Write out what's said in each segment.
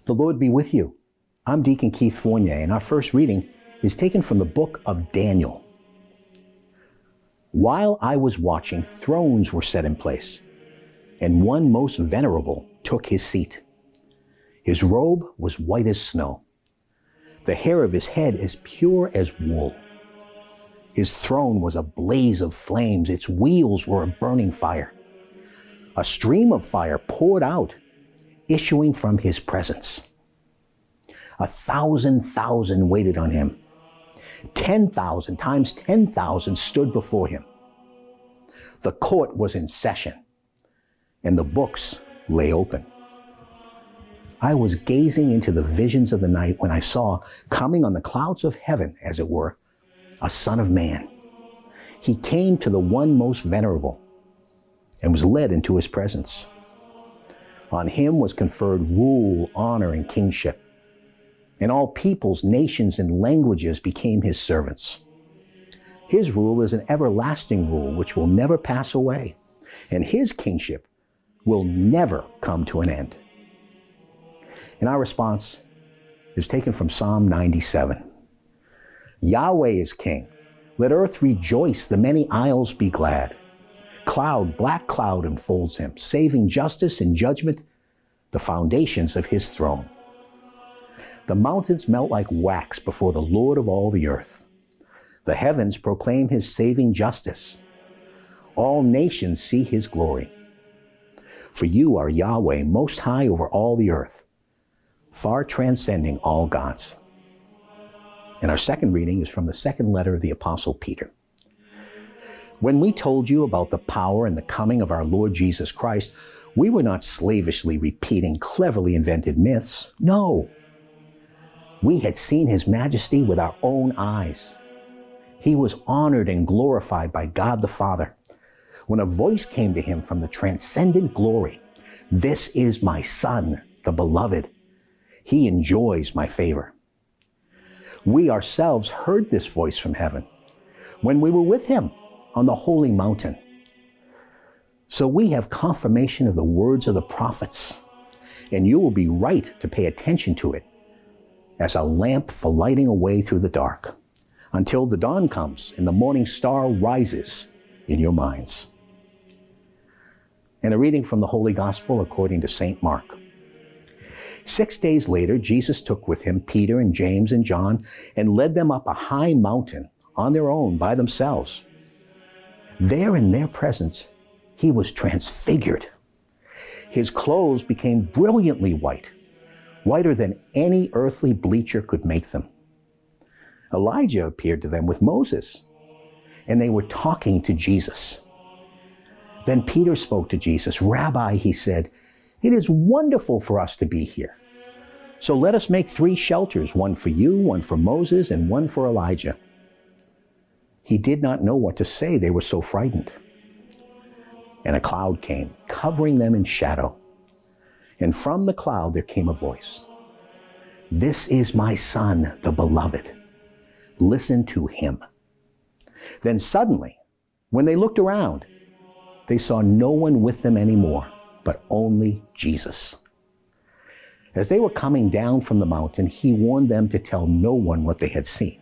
The Lord be with you. I'm Deacon Keith Fournier, and our first reading is taken from the book of Daniel. While I was watching, thrones were set in place, and one most venerable took his seat. His robe was white as snow, the hair of his head as pure as wool. His throne was a blaze of flames, its wheels were a burning fire. A stream of fire poured out, issuing from his presence. 1,000,000 waited on him. 10,000 times 10,000 stood before him. The court was in session, and the books lay open. I was gazing into the visions of the night when I saw, coming on the clouds of heaven, as it were, a Son of Man. He came to the one most venerable and was led into his presence. On him was conferred rule, honor, and kingship. And all peoples, nations, and languages became his servants. His rule is an everlasting rule which will never pass away, and his kingship will never come to an end. And our response is taken from Psalm 97. Yahweh is king. Let earth rejoice, the many isles be glad. Black cloud enfolds him, saving justice and judgment, the foundations of his throne. The mountains melt like wax before the Lord of all the earth. The heavens proclaim his saving justice. All nations see his glory. For you are Yahweh, most high over all the earth, far transcending all gods. And our second reading is from the second letter of the Apostle Peter. When we told you about the power and the coming of our Lord Jesus Christ, we were not slavishly repeating cleverly invented myths. No. We had seen his majesty with our own eyes. He was honored and glorified by God the Father, when a voice came to him from the transcendent glory. This is my Son, the beloved. He enjoys my favor. We ourselves heard this voice from heaven when we were with him on the holy mountain. So we have confirmation of the words of the prophets, and you will be right to pay attention to it as a lamp for lighting a way through the dark, until the dawn comes and the morning star rises in your minds. And a reading from the Holy Gospel according to St. Mark. 6 days later, Jesus took with him Peter and James and John and led them up a high mountain on their own by themselves. There in their presence, he was transfigured. His clothes became brilliantly white, whiter than any earthly bleacher could make them. Elijah appeared to them with Moses, and they were talking to Jesus. Then Peter spoke to Jesus. Rabbi, he said, it is wonderful for us to be here. So let us make 3 shelters, one for you, one for Moses, and one for Elijah. He did not know what to say. They were so frightened. And a cloud came, covering them in shadow. And from the cloud there came a voice. This is my Son, the beloved. Listen to him. Then suddenly, when they looked around, they saw no one with them anymore, but only Jesus. As they were coming down from the mountain, he warned them to tell no one what they had seen,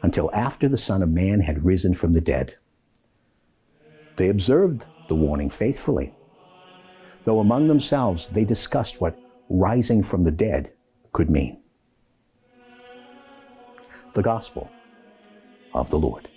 until after the Son of Man had risen from the dead. They observed the warning faithfully, though among themselves they discussed what rising from the dead could mean. The Gospel of the Lord.